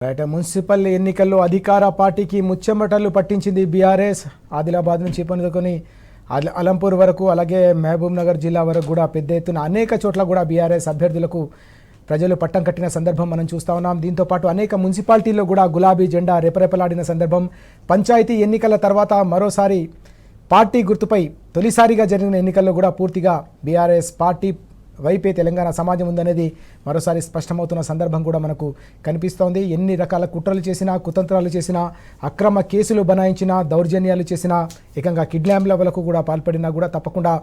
Right. Municipal ఎన్నికల్లో అధికార పార్టీకి ముచ్చెమటలు పట్టించింది బీఆర్ఎస్. ఆదిలాబాద్ నుంచి పొందుకొని అలంపూర్ వరకు, అలాగే మహబూబ్ నగర్ జిల్లా వరకు కూడా పెద్ద ఎత్తున అనేక చోట్ల కూడా బీఆర్ఎస్ అభ్యర్థులకు ప్రజలు పట్టం కట్టిన సందర్భం మనం చూస్తూ ఉన్నాం. దీంతోపాటు అనేక మున్సిపాలిటీల్లో కూడా గులాబీ జెండా రెపరెపలాడిన సందర్భం. పంచాయతీ ఎన్నికల తర్వాత మరోసారి పార్టీ గుర్తుపై తొలిసారిగా జరిగిన ఎన్నికల్లో కూడా పూర్తిగా బీఆర్ఎస్ పార్టీ వైపే తెలంగాణ సమాజం ఉందనేది మరోసారి స్పష్టమవుతున్న సందర్భం కూడా మనకు కనిపిస్తోంది. ఎన్ని రకాల కుట్రలు చేసినా, కుతంత్రాలు చేసినా, అక్రమ కేసులు బనాయించినా, దౌర్జన్యాలు చేసినా, ఏకంగా కిడ్నాప్ల వరకు కూడా పాల్పడినా కూడా తప్పకుండా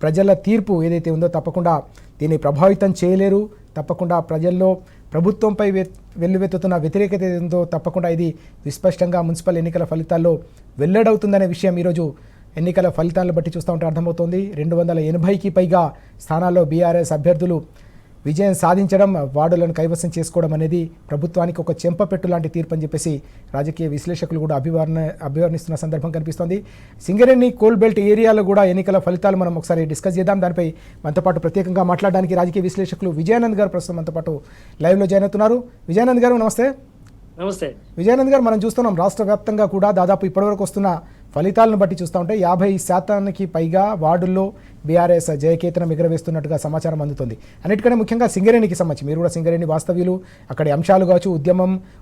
ప్రజల తీర్పు ఏదైతే ఉందో తప్పకుండా దీన్ని ప్రభావితం చేయలేరు. తప్పకుండా ప్రజల్లో ప్రభుత్వంపై వెల్లువెత్తుతున్న వ్యతిరేకత ఏదో తప్పకుండా ఇది విస్పష్టంగా మున్సిపల్ ఎన్నికల ఫలితాల్లో వెల్లడవుతుందనే విషయం ఈరోజు ఎన్నికల ఫలితాలను బట్టి చూస్తూ ఉంటే అర్థమవుతోంది. 280కి పైగా స్థానాల్లో బీఆర్ఎస్ అభ్యర్థులు విజయం సాధించడం, వార్డులను కైవసం చేసుకోవడం అనేది ప్రభుత్వానికి ఒక చెంపపెట్టు లాంటి తీర్పు అని చెప్పేసి రాజకీయ విశ్లేషకులు కూడా అభివర్ణిస్తున్న సందర్భం కనిపిస్తోంది. సింగరేణి కోల్ బెల్ట్ ఏరియాలో కూడా ఎన్నికల ఫలితాలు మనం ఒకసారి డిస్కస్ చేద్దాం. దానిపై మనతో పాటు ప్రత్యేకంగా మాట్లాడడానికి రాజకీయ విశ్లేషకులు విజయానంద్ గారు ప్రస్తుతం మనతో పాటు లైవ్లో జాయిన్ అవుతున్నారు. విజయానంద్ గారు నమస్తే. నమస్తే విజయానంద్ గారు, మనం చూస్తున్నాం రాష్ట్ర వ్యాప్తంగా కూడా దాదాపు ఇప్పటివరకు వస్తున్న ఫలితాలను బట్టి చూస్తూ ఉంటే 50% పైగా వార్డుల్లో బీఆర్ఎస్ జయకేతనం ఎగరవేస్తున్నట్టుగా సమాచారం అందుతుంది. అన్నిటికంటే ముఖ్యంగా సింగరేణికి సంబంధించి మీరు కూడా సింగరేణి వాస్తవ్యులు, అక్కడి అంశాలు కావచ్చు,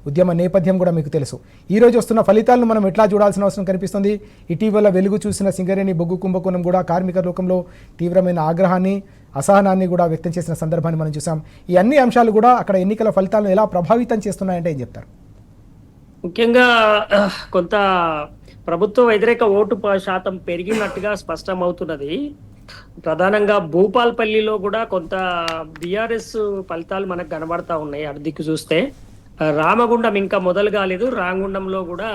ఉద్యమ నేపథ్యం కూడా మీకు తెలుసు. ఈ రోజు వస్తున్న ఫలితాలను మనం ఎట్లా చూడాల్సిన అవసరం కనిపిస్తుంది? ఇటీవల వెలుగు చూసిన సింగరేణి బొగ్గు కుంభకోణం కూడా కార్మిక లోకంలో తీవ్రమైన ఆగ్రహాన్ని, అసహనాన్ని కూడా వ్యక్తం చేసిన సందర్భాన్ని మనం చూసాం. ఈ అన్ని అంశాలు కూడా అక్కడ ఎన్నికల ఫలితాలను ఎలా ప్రభావితం చేస్తున్నాయంటే ఏం చెప్తారు? ముఖ్యంగా కొంత ప్రభుత్వ వ్యతిరేక ఓటు శాతం పెరిగినట్టుగా స్పష్టమవుతున్నది. ప్రధానంగా భూపాల్పల్లిలో కూడా కొంత బీఆర్ఎస్ ఫలితాలు మనకు కనబడతా ఉన్నాయి. అర్ధికి చూస్తే రామగుండం ఇంకా మొదలు కాలేదు. రామగుండంలో కూడా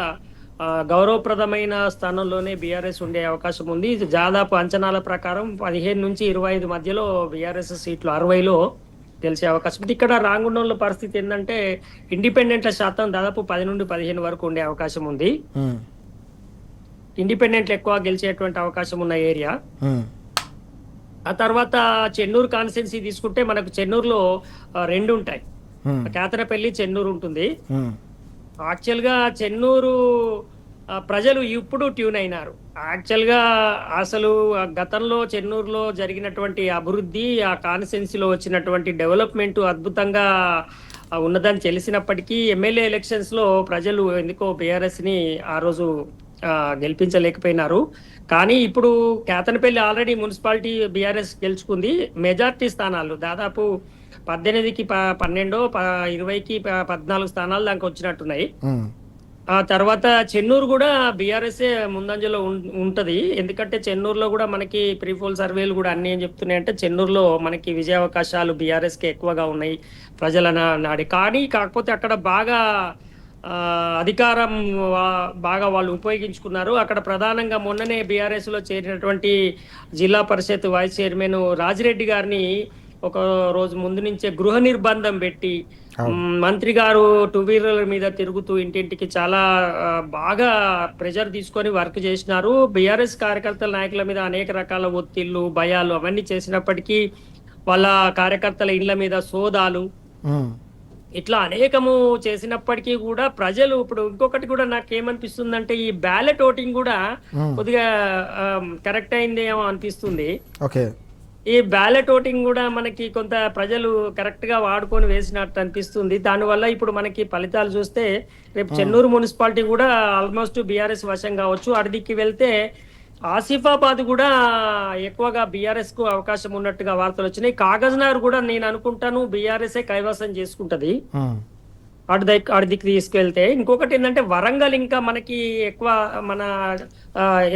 గౌరవప్రదమైన స్థానంలోనే బీఆర్ఎస్ ఉండే అవకాశం ఉంది. దాదాపు అంచనాల ప్రకారం 15 నుంచి 25 మధ్యలో బీఆర్ఎస్ సీట్లు 60లో తెలిసే అవకాశం ఉంది. ఇక్కడ రాంగుండంలో పరిస్థితి ఏంటంటే ఇండిపెండెంట్ల శాతం దాదాపు 10 నుండి 15 వరకు ఉండే అవకాశం ఉంది. ఇండిపెండెంట్లు ఎక్కువ గెలిచేటువంటి అవకాశం ఉన్న ఏరియా. ఆ తర్వాత చెన్నూరు కాన్స్టిట్యున్సీ తీసుకుంటే మనకు చెన్నూరులో 2 ఉంటాయి. కేతనపల్లి, చెన్నూరు ఉంటుంది. యాక్చువల్ గా చెన్నూరు ప్రజలు ఇప్పుడు ట్యూన్ అయినారు. యాక్చువల్ గా అసలు గతంలో చెన్నూరులో జరిగినటువంటి అభివృద్ధి, ఆ కాన్స్టిట్యున్సీలో వచ్చినటువంటి డెవలప్మెంట్ అద్భుతంగా ఉన్నదని తెలిసినప్పటికీ ఎమ్మెల్యే ఎలక్షన్స్ లో ప్రజలు ఎందుకో బీఆర్ఎస్ ని ఆ రోజు గెలిపించలేకపోయినారు. కానీ ఇప్పుడు కేతనపల్లి ఆల్రెడీ మున్సిపాలిటీ బీఆర్ఎస్ గెలుచుకుంది. మెజార్టీ స్థానాలు దాదాపు 18కి 12, 20కి 14 స్థానాలు దాకా వచ్చినట్టున్నాయి. ఆ తర్వాత చెన్నూరు కూడా బీఆర్ఎస్ఏ ముందంజలో ఉంటది. ఎందుకంటే చెన్నూరులో కూడా మనకి ప్రీపోల్ సర్వేలు కూడా అన్ని ఏం చెప్తున్నాయంటే చెన్నూరులో మనకి విజయావకాశాలు బీఆర్ఎస్ కి ఎక్కువగా ఉన్నాయి ప్రజల నాడి. కానీ కాకపోతే అక్కడ బాగా అధికారం బాగా వాళ్ళు ఉపయోగించుకున్నారు. అక్కడ ప్రధానంగా మొన్ననే బీఆర్ఎస్ లో చేరినటువంటి జిల్లా పరిషత్ వైస్ చైర్మన్ రాజిరెడ్డి గారిని ఒక రోజు ముందు నుంచే గృహ నిర్బంధం పెట్టి మంత్రి గారు 2 వీలర్ల మీద తిరుగుతూ ఇంటింటికి చాలా బాగా ప్రెషర్ తీసుకొని వర్క్ చేసినారు. బీఆర్ఎస్ కార్యకర్తల నాయకుల మీద అనేక రకాల ఒత్తిళ్లు, భయాలు అవన్నీ చేసినప్పటికీ వాళ్ళ కార్యకర్తల ఇళ్ల మీద సోదాలు ఇట్లా అనేకము చేసినప్పటికీ కూడా ప్రజలు ఇప్పుడు ఇంకొకటి కూడా నాకేమనిపిస్తుందంటే ఈ బ్యాలెట్ ఓటింగ్ కూడా కొద్దిగా కరెక్ట్ అయిందేమో అనిపిస్తుంది. ఈ బ్యాలెట్ ఓటింగ్ కూడా మనకి కొంత ప్రజలు కరెక్ట్ గా వాడుకొని వేసినట్టు అనిపిస్తుంది. దానివల్ల ఇప్పుడు మనకి ఫలితాలు చూస్తే రేపు చెన్నూరు మున్సిపాలిటీ కూడా ఆల్మోస్ట్ బీఆర్ఎస్ వశం కావచ్చు. అడిదికి వెళ్తే ఆసిఫాబాద్ కూడా ఎక్కువగా బీఆర్ఎస్ కు అవకాశం ఉన్నట్టుగా వార్తలు వచ్చినాయి. కాగజ్నగర్ కూడా నేను అనుకుంటాను బీఆర్ఎస్ కైవసం చేసుకుంటది అడిదికి తీసుకెళ్తే. ఇంకొకటి ఏంటంటే వరంగల్ ఇంకా మనకి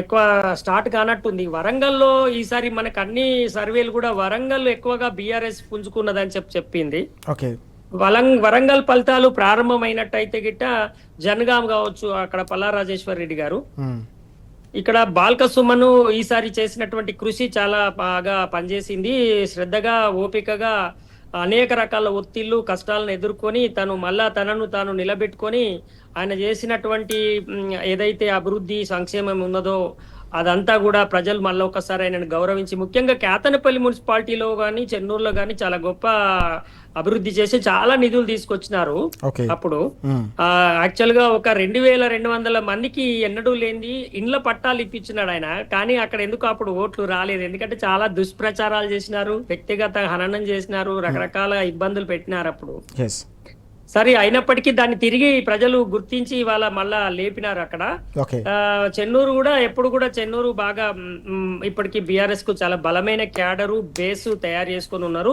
ఎక్కువ స్టార్ట్ కానట్టుంది. వరంగల్లో ఈసారి మనకు అన్ని సర్వేలు కూడా వరంగల్ ఎక్కువగా బీఆర్ఎస్ పుంజుకున్నదని చెప్పింది. వరంగల్ ఫలితాలు ప్రారంభమైనట్టయితే గిట్ట జనగాం కావచ్చు, అక్కడ పల్లా రాజేశ్వర్ రెడ్డి గారు, ఇక్కడ బాల్క సుమను ఈసారి చేసినటువంటి కృషి చాలా బాగా పనిచేసింది. శ్రద్ధగా, ఓపికగా అనేక రకాల ఒత్తిళ్లు, కష్టాలను ఎదుర్కొని తనను తాను నిలబెట్టుకొని ఆయన చేసినటువంటి ఏదైతే అభివృద్ధి, సంక్షేమం ఉన్నదో అదంతా కూడా ప్రజలు మళ్ళీ ఒకసారి ఆయనను గౌరవించి, ముఖ్యంగా కేతనపల్లి మున్సిపాలిటీలో కానీ చెన్నూరులో కానీ చాలా గొప్ప అభివృద్ధి చేసి చాలా నిధులు తీసుకొచ్చినారు. ఓకే. అప్పుడు యాక్చువల్ గా ఒక 2200 మందికి ఎన్నడూ లేనిది ఇండ్ల పట్టాలు ఇప్పించినాడు ఆయన. కానీ అక్కడ ఎందుకు అప్పుడు ఓట్లు రాలేదు? ఎందుకంటే చాలా దుష్ప్రచారాలు చేసినారు, వ్యక్తిగత హననం చేసినారు, రకరకాల ఇబ్బందులు పెట్టినారు అప్పుడు. సరే, అయినప్పటికీ దాన్ని తిరిగి ప్రజలు గుర్తించి ఇవాళ మళ్ళా లేపినారు అక్కడ. చెన్నూరు కూడా ఎప్పుడు కూడా చెన్నూరు బాగా ఇప్పటికీ బీఆర్ఎస్ కు చాలా బలమైన క్యాడరు బేసు తయారు చేసుకుని ఉన్నారు.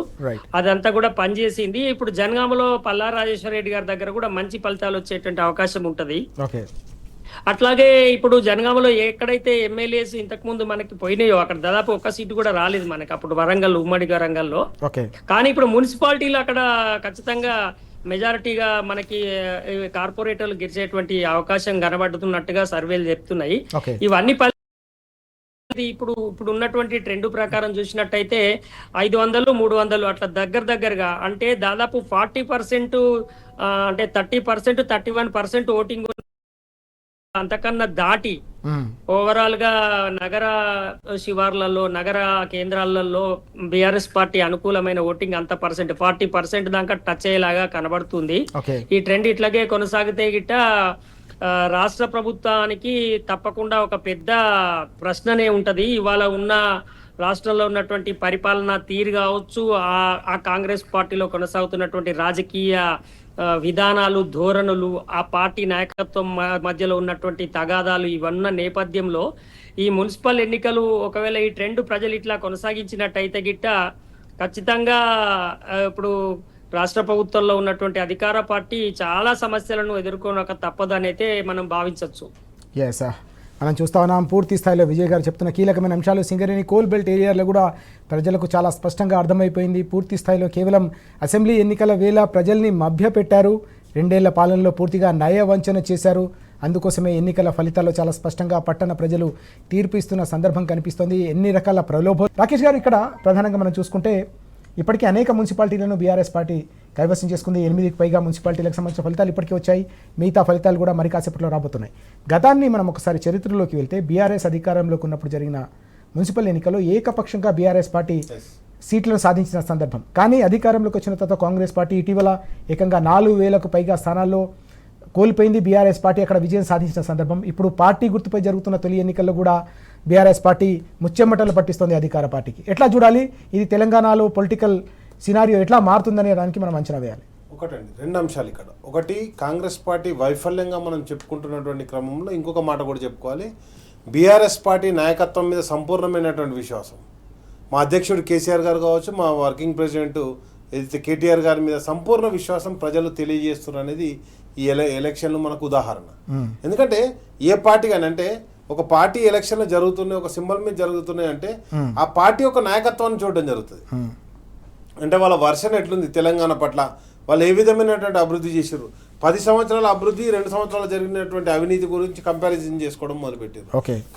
అదంతా కూడా పనిచేసింది. ఇప్పుడు జనగామలో పల్లా రాజేశ్వర రెడ్డి గారి దగ్గర కూడా మంచి ఫలితాలు వచ్చేటువంటి అవకాశం ఉంటది. అట్లాగే ఇప్పుడు జనగామలో ఎక్కడైతే ఎమ్మెల్యేస్ ఇంతకు ముందు మనకి పోయినాయో అక్కడ దాదాపు ఒక్క సీటు కూడా రాలేదు మనకి అప్పుడు వరంగల్, ఉమ్మడి వరంగల్లో. కానీ ఇప్పుడు మున్సిపాలిటీలో అక్కడ ఖచ్చితంగా మెజారిటీగా మనకి కార్పొరేటర్లు గెలిచేటువంటి అవకాశం కనబడుతున్నట్టుగా సర్వేలు చెప్తున్నాయి. ఇవన్నీ ఇప్పుడు ఉన్నటువంటి ట్రెండ్ ప్రకారం చూసినట్టయితే 500, 300 అట్లా దగ్గరగా, అంటే దాదాపు 40%, అంటే 30%, 31% ఓటింగ్ అంతకన్నా దాటి ఓవరాల్ గా నగర శివార్లలో, నగర కేంద్రాలలో బీఆర్ఎస్ పార్టీ అనుకూలమైన ఓటింగ్ అంత 40% దాకా టచ్ అయ్యేలాగా కనబడుతుంది. ఈ ట్రెండ్ ఇట్లాగే కొనసాగితే గిట్ట రాష్ట్ర ప్రభుత్వానికి తప్పకుండా ఒక పెద్ద ప్రశ్ననే ఉంటది. ఇవాళ ఉన్న రాష్ట్రంలో ఉన్నటువంటి పరిపాలన తీరు కావచ్చు, ఆ కాంగ్రెస్ పార్టీలో కొనసాగుతున్నటువంటి రాజకీయ విధానాలు, ధోరణులు, ఆ పార్టీ నాయకత్వం మధ్యలో ఉన్నటువంటి తగాదాలు, ఇవన్న నేపథ్యంలో ఈ మున్సిపల్ ఎన్నికలు ఒకవేళ ఈ ట్రెండ్ ప్రజలు ఇట్లా కొనసాగించినట్టయితే గిట్ట ఖచ్చితంగా ఇప్పుడు రాష్ట్ర ప్రభుత్వంలో ఉన్నటువంటి అధికార పార్టీ చాలా సమస్యలను ఎదుర్కొనక తప్పదనైతే మనం భావించవచ్చు. మనం చూస్తా ఉన్నాం పూర్తి స్థాయిలో విజయ్ గారు చెప్తున్న కీలకమైన అంశాలు. సింగరేణి కోల్ బెల్ట్ ఏరియాలో కూడా ప్రజలకు చాలా స్పష్టంగా అర్థమైపోయింది. పూర్తి స్థాయిలో కేవలం అసెంబ్లీ ఎన్నికల వేళ ప్రజల్ని మభ్యపెట్టారు. 2 ఏళ్ల పాలనలో పూర్తిగా నయవంచన చేశారు. అందుకోసమే ఎన్నికల ఫలితాల్లో చాలా స్పష్టంగా పట్టణ ప్రజలు తీర్పు ఇస్తున్న సందర్భం కనిపిస్తోంది. ఎన్ని రకాల ప్రలోభం. రాకేష్ గారు, ఇక్కడ ప్రధానంగా మనం చూసుకుంటే ఇప్పటికీ అనేక మున్సిపాలిటీలను బీఆర్ఎస్ పార్టీ కైవసం చేసుకుంది. 8కి పైగా మున్సిపాలిటీలకు సంబంధించిన ఫలితాలు ఇప్పటికీ వచ్చాయి. మిగతా ఫలితాలు కూడా మరి కాసేపట్లో రాబోతున్నాయి. గతాన్ని మనం ఒకసారి చరిత్రలోకి వెళ్తే బీఆర్ఎస్ అధికారంలోకి ఉన్నప్పుడు జరిగిన మున్సిపల్ ఎన్నికల్లో ఏకపక్షంగా బీఆర్ఎస్ పార్టీ సీట్లను సాధించిన సందర్భం. కానీ అధికారంలోకి వచ్చిన తర్వాత కాంగ్రెస్ పార్టీ ఇటీవల ఏకంగా 4000కు పైగా స్థానాల్లో కోల్పోయింది. బీఆర్ఎస్ పార్టీ అక్కడ విజయం సాధించిన సందర్భం. ఇప్పుడు పార్టీ గుర్తుపై జరుగుతున్న తొలి ఎన్నికల్లో కూడా బీఆర్ఎస్ పార్టీ ముచ్చెమ్మటలు పట్టిస్తోంది అధికార పార్టీకి. ఎట్లా చూడాలి ఇది? తెలంగాణలో పొలిటికల్ సినారియో ఎట్లా మారుతుందనే దానికి మనం అంచనా వేయాలి. ఒకటండి, 2 అంశాలు ఇక్కడ. ఒకటి, కాంగ్రెస్ పార్టీ వైఫల్యంగా మనం చెప్పుకుంటున్నటువంటి క్రమంలో ఇంకొక మాట కూడా చెప్పుకోవాలి. బీఆర్ఎస్ పార్టీ నాయకత్వం మీద సంపూర్ణమైనటువంటి విశ్వాసం మా అధ్యక్షుడు కేసీఆర్ గారు కావచ్చు, మా వర్కింగ్ ప్రెసిడెంట్ ఏదైతే కేటీఆర్ గారి మీద సంపూర్ణ విశ్వాసం ప్రజలు తెలియజేస్తున్నారు అనేది ఈ ఎలక్షన్లు మనకు ఉదాహరణ. ఎందుకంటే ఏ పార్టీ కానీ, అంటే ఒక పార్టీ ఎలక్షన్లు జరుగుతున్నాయి, ఒక సింబల్ మీద జరుగుతున్నాయి అంటే ఆ పార్టీ యొక్క నాయకత్వాన్ని చూడడం జరుగుతుంది. అంటే వాళ్ళ వర్షన్ ఎట్లుంది తెలంగాణ పట్ల, వాళ్ళు ఏ విధమైనటువంటి అభివృద్ధి చేశారు, 10 సంవత్సరాల అభివృద్ధి, 2 సంవత్సరాలు జరిగినటువంటి అవినీతి గురించి కంపారిజన్ చేసుకోవడం మొదలుపెట్టారు.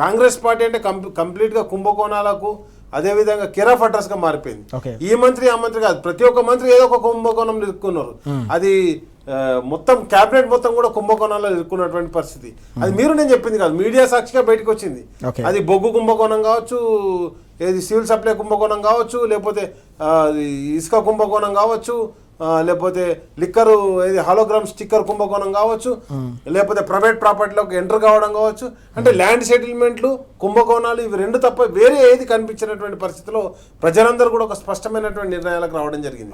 కాంగ్రెస్ పార్టీ అంటే కంప్లీట్ గా కుంభకోణాలకు, అదేవిధంగా కేర్ ఆఫ్ అడ్రస్ గా మారిపోయింది. ఈ మంత్రి ఆ మంత్రి కాదు, ప్రతి ఒక్క మంత్రి ఏదో ఒక కుంభకోణం ఇరుక్కున్నారు. అది మొత్తం క్యాబినెట్ మొత్తం కూడా కుంభకోణాల్లో ఇరుక్కున్నటువంటి పరిస్థితి. అది నేను చెప్పింది కాదు, మీడియా సాక్షిగా బయటకు వచ్చింది. అది బొగ్గు కుంభకోణం కావచ్చు, ఏది సివిల్ సప్లై కుంభకోణం కావచ్చు, లేకపోతే ఇసుక కుంభకోణం కావచ్చు, లేకపోతే లిక్కరు ఏది హాలోగ్రామ్ స్టిక్కర్ కుంభకోణం కావచ్చు, లేకపోతే ప్రైవేట్ ప్రాపర్టీలోకి ఎంటర్ కావడం కావచ్చు. అంటే ల్యాండ్ సెటిల్మెంట్లు, కుంభకోణాలు, ఇవి 2 తప్ప వేరే ఏది కనిపించినటువంటి పరిస్థితిలో ప్రజలందరూ కూడా ఒక స్పష్టమైనటువంటి నిర్ణయాలకు రావడం జరిగింది.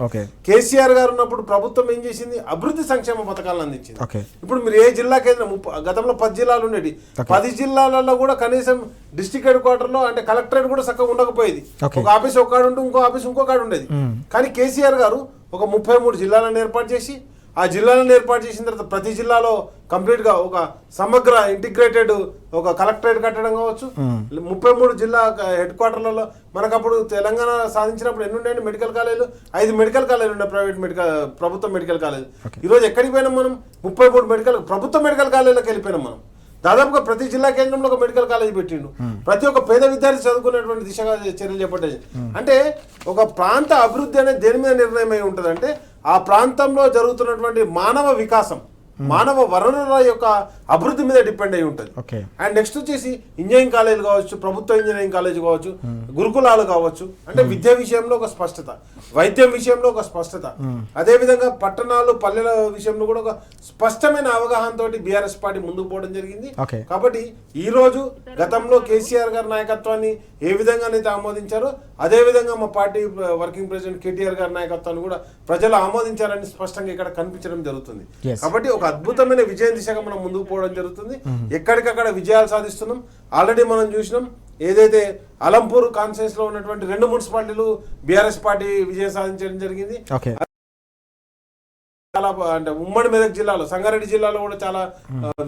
కేసీఆర్ గారు ఉన్నప్పుడు ప్రభుత్వం ఏం చేసింది? అభివృద్ధి సంక్షేమ పథకాలను అందించింది. ఇప్పుడు మీరు ఏ జిల్లా కేంద్రం, గతంలో 10 జిల్లాలు ఉండేవి, 10 జిల్లాలలో కూడా కనీసం డిస్ట్రిక్ట్ హెడ్ క్వార్టర్ లో అంటే కలెక్టరేట్ కూడా చక్కగా ఉండకపోయేది. ఒక ఆఫీస్ ఒక కాడు ఉంటే ఇంకో ఆఫీస్ ఇంకో కాడు ఉండేది. కానీ కేసీఆర్ గారు ఒక 33 జిల్లాలను ఏర్పాటు చేసి, ఆ జిల్లాలను ఏర్పాటు చేసిన తర్వాత ప్రతి జిల్లాలో కంప్లీట్గా ఒక సమగ్ర ఇంటిగ్రేటెడ్ ఒక కలెక్టరేట్ కట్టడం కావచ్చు. 33 జిల్లా హెడ్ క్వార్టర్లలో మనకప్పుడు తెలంగాణ సాధించినప్పుడు ఎన్ని ఉన్నాయండి మెడికల్ కాలేజీలు? 5 మెడికల్ కాలేజీలు ఉన్నాయి, ప్రభుత్వ మెడికల్ కాలేజీలు. ఈరోజు ఎక్కడికి పోయినాం మనం? 33 ప్రభుత్వ మెడికల్ కాలేజీలకు వెళ్ళిపోయినాం మనం. దాదాపుగా ప్రతి జిల్లా కేంద్రంలో ఒక మెడికల్ కాలేజ్ పెట్టిండు. ప్రతి ఒక్క పేద విద్యార్థి చదువుకునేటువంటి దిశగా చర్యలు చేపట్టేది. అంటే ఒక ప్రాంత అభివృద్ధి అనేది దేని మీద నిర్ణయం అయి ఉంటుంది అంటే ఆ ప్రాంతంలో జరుగుతున్నటువంటి మానవ వికాసం, మానవ వనరుల యొక్క అభివృద్ధి మీద డిపెండ్ అయి ఉంటుంది. ఓకే. అండ్ నెక్స్ట్ వచ్చేసి ఇంజనీరింగ్ కాలేజ్ కావచ్చు, ప్రభుత్వ ఇంజనీరింగ్ కాలేజ్ కావచ్చు, గురుకులాలు కావచ్చు, అంటే విద్య విషయంలో ఒక స్పష్టత, వైద్యం విషయంలో ఒక స్పష్టత, అదేవిధంగా పట్టణాలు పల్లెల విషయంలో కూడా ఒక స్పష్టమైన అవగాహనతో బీఆర్ఎస్ పార్టీ ముందుకు పోవడం జరిగింది. ఓకే. కాబట్టి ఈ రోజు గతంలో కేసీఆర్ గారి నాయకత్వాన్ని ఏ విధంగా అయితే ఆమోదించారో అదే విధంగా మా పార్టీ వర్కింగ్ ప్రెసిడెంట్ కేటీఆర్ గారి నాయకత్వాన్ని కూడా ప్రజలు ఆమోదించారని స్పష్టంగా ఇక్కడ కనిపించడం జరుగుతుంది. కాబట్టి ఒక అద్భుతమైన విజయం దిశగా మనం ముందుకు పోవడం జరుగుతుంది. ఎక్కడికక్కడ విజయాలు సాధిస్తున్నాం. ఆల్రెడీ మనం చూసినాం ఏదైతే అలంపూర్ కాన్స్టిట్యూన్సీ లో ఉన్నటువంటి 2 మున్సిపాలిటీలు బీఆర్ఎస్ పార్టీ విజయం సాధించడం జరిగింది. చాలా అంటే ఉమ్మడి మెదక్ జిల్లాలో, సంగారెడ్డి జిల్లాలో కూడా చాలా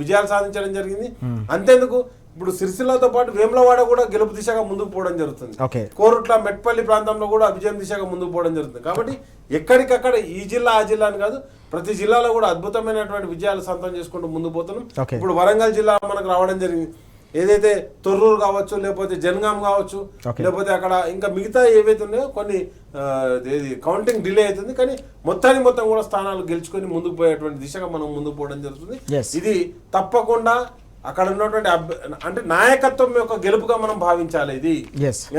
విజయాలు సాధించడం జరిగింది. అంతేందుకు ఇప్పుడు సిరిసిల్లతో పాటు వేములవాడ కూడా గెలుపు దిశగా ముందుకు పోవడం జరుగుతుంది. కోరుట్ల మెట్పల్లి ప్రాంతంలో కూడా విజయం దిశగా ముందుకు పోవడం జరుగుతుంది. కాబట్టి ఎక్కడికక్కడ ఈ జిల్లా ఆ జిల్లా అని కాదు, ప్రతి జిల్లాలో కూడా అద్భుతమైనటువంటి విజయాలు సొంతం చేసుకుంటూ ముందుకు పోతున్నాం. ఇప్పుడు వరంగల్ జిల్లా మనకు రావడం జరిగింది. ఏదైతే తొర్రూరు కావచ్చు, లేకపోతే జనగాం కావచ్చు, లేకపోతే అక్కడ ఇంకా మిగతా ఏవైతే ఉన్నాయో కొన్ని కౌంటింగ్ డిలే అవుతుంది, కానీ మొత్తం కూడా స్థానాలు గెలుచుకొని ముందుకు పోయేటువంటి దిశగా మనం ముందుకు పోవడం జరుగుతుంది. ఇది తప్పకుండా అక్కడ ఉన్నటువంటి అంటే నాయకత్వం యొక్క గెలుపుగా మనం భావించాలి ఇది.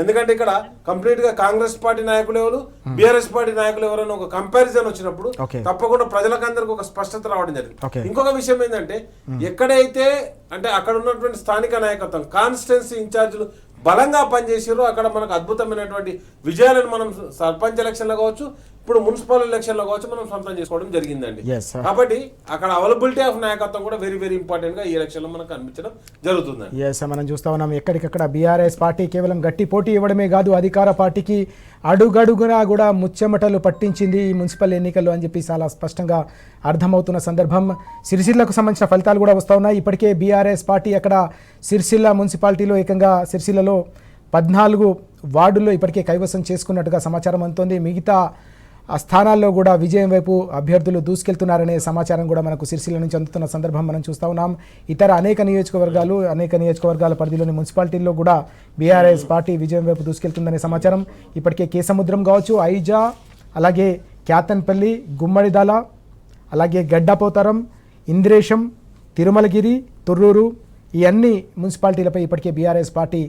ఎందుకంటే ఇక్కడ కంప్లీట్ గా కాంగ్రెస్ పార్టీ నాయకులు ఎవరు, బీఆర్ఎస్ పార్టీ నాయకులు ఎవరు అని ఒక కంపారిజన్ వచ్చినప్పుడు తప్పకుండా ప్రజలకందరికి ఒక స్పష్టత రావడం జరిగింది. ఇంకొక విషయం ఏంటంటే ఎక్కడైతే అంటే అక్కడ ఉన్నటువంటి స్థానిక నాయకత్వం, కాన్స్టిట్యున్సీ ఇన్ఛార్జీలు బలంగా పనిచేసారో అక్కడ మనకు అద్భుతమైనటువంటి విజయాలను మనం సర్పంచ్ ఎలక్షన్లో కావచ్చు, ఇప్పుడు మున్సిపల్ ఎలక్షన్లో కావచ్చు మనం సొంతం చేసుకోవడం జరిగిందండి. కాబట్టి అక్కడ అవైలబిలిటీ ఆఫ్ నాయకత్వం కూడా వెరీ వెరీ ఇంపార్టెంట్ గా ఈ ఎలక్షన్ లో మనకు కనిపించడం జరుగుతుందండి. మనం చూస్తా ఉన్నాం ఎక్కడికక్కడ బీఆర్ఎస్ పార్టీ కేవలం గట్టి పోటీ ఇవ్వడమే కాదు, అధికార పార్టీకి అడుగడుగునా కూడా ముచ్చెమటలు పట్టించింది ఈ మున్సిపల్ ఎన్నికల్లో అని చెప్పి చాలా స్పష్టంగా అర్థమవుతున్న సందర్భం. సిరిసిల్లకు సంబంధించిన ఫలితాలు కూడా వస్తూ ఉన్నాయి. ఇప్పటికే బీఆర్ఎస్ పార్టీ అక్కడ సిరిసిల్ల మున్సిపాలిటీలో ఏకంగా సిరిసిల్లలో 14 వార్డుల్లో ఇప్పటికే కైవసం చేసుకున్నట్టుగా సమాచారం అందుతోంది. మిగతా ఆ స్థానాల్లో కూడా విజయం వైపు అభ్యర్థులు దూసుకెళ్తున్నారనే సమాచారం కూడా మనకు సిరిసిల్ల నుంచి అందుతున్న సందర్భం మనం చూస్తూ ఉన్నాం. ఇతర అనేక నియోజకవర్గాల పరిధిలోని మున్సిపాలిటీల్లో కూడా బీఆర్ఎస్ పార్టీ విజయం వైపు దూసుకెళ్తుందనే సమాచారం. ఇప్పటికే కేసముద్రం కావచ్చు, ఐజా, అలాగే క్యాతన్పల్లి, గుమ్మడిదాల, అలాగే గడ్డపోతారం, ఇంద్రేశం, తిరుమలగిరి, తొర్రూరు ఈ అన్ని మున్సిపాలిటీలపై ఇప్పటికే బీఆర్ఎస్ పార్టీ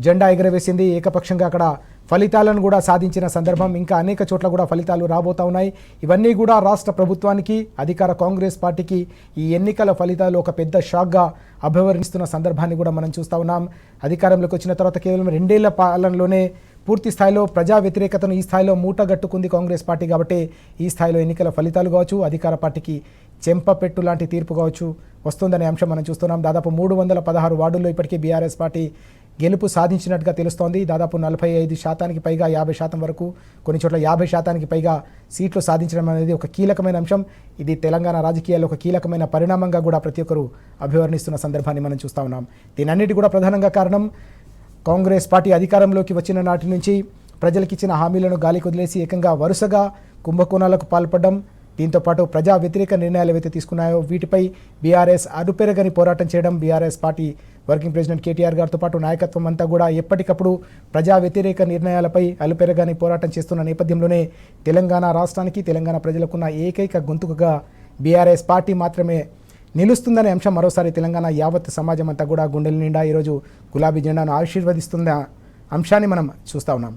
జెండా ఎగరవేసింది. ఏకపక్షంగా అక్కడ ఫలితాలను కూడా సాధించిన సందర్భం. ఇంకా అనేక చోట్ల కూడా ఫలితాలు రాబోతా ఉన్నాయి. ఇవన్నీ కూడా రాష్ట్ర ప్రభుత్వానికి, అధికార కాంగ్రెస్ పార్టీకి ఈ ఎన్నికల ఫలితాలు ఒక పెద్ద షాక్గా అభివర్ణిస్తున్న సందర్భాన్ని కూడా మనం చూస్తూ ఉన్నాం. అధికారంలోకి వచ్చిన తర్వాత కేవలం 2 ఏళ్ల పాలనలోనే పూర్తి స్థాయిలో ప్రజా వ్యతిరేకతను ఈ స్థాయిలో మూటగట్టుకుంది కాంగ్రెస్ పార్టీ. కాబట్టి ఈ స్థాయిలో ఎన్నికల ఫలితాలు కావచ్చు, అధికార పార్టీకి చెంపపెట్టు లాంటి తీర్పు కావచ్చు వస్తుందనే అంశం మనం చూస్తున్నాం. దాదాపు 316 వార్డుల్లో ఇప్పటికీ బీఆర్ఎస్ పార్టీ గెలుపు సాధించినట్టుగా తెలుస్తోంది. దాదాపు 45% పైగా 50% వరకు, కొన్ని చోట్ల 50% పైగా సీట్లు సాధించడం అనేది ఒక కీలకమైన అంశం. ఇది తెలంగాణ రాజకీయాల్లో ఒక కీలకమైన పరిణామంగా కూడా ప్రతి ఒక్కరూ అభివర్ణిస్తున్న సందర్భాన్ని మనం చూస్తూ ఉన్నాం. దీనన్నిటి కూడా ప్రధానంగా కారణం కాంగ్రెస్ పార్టీ అధికారంలోకి వచ్చిన నాటి నుంచి ప్రజలకిచ్చిన హామీలను గాలికి వదిలేసి ఏకంగా వరుసగా కుంభకోణాలకు పాల్పడడం, దీంతోపాటు ప్రజా వ్యతిరేక నిర్ణయాలు ఏవైతే తీసుకున్నాయో వీటిపై బీఆర్ఎస్ అడుపెరగని పోరాటం చేయడం, BRS party working president KTR గారితో పాటు నాయకత్వం అంతా కూడా ఎప్పటికప్పుడు ప్రజా వ్యతిరేక నిర్ణయాలపై అలుపెరగని పోరాటం చేస్తున్న నేపథ్యంలోనే తెలంగాణ రాష్ట్రానికి, తెలంగాణ ప్రజలకున్న ఏకైక గొంతుకగా బీఆర్ఎస్ పార్టీ మాత్రమే నిలుస్తుందనే అంశం మరోసారి తెలంగాణ యావత్ సమాజం అంతా కూడా గుండెల నిండా ఈరోజు గులాబీ జెండాను ఆశీర్వదిస్తున్న అంశాన్ని మనం చూస్తూ ఉన్నాం.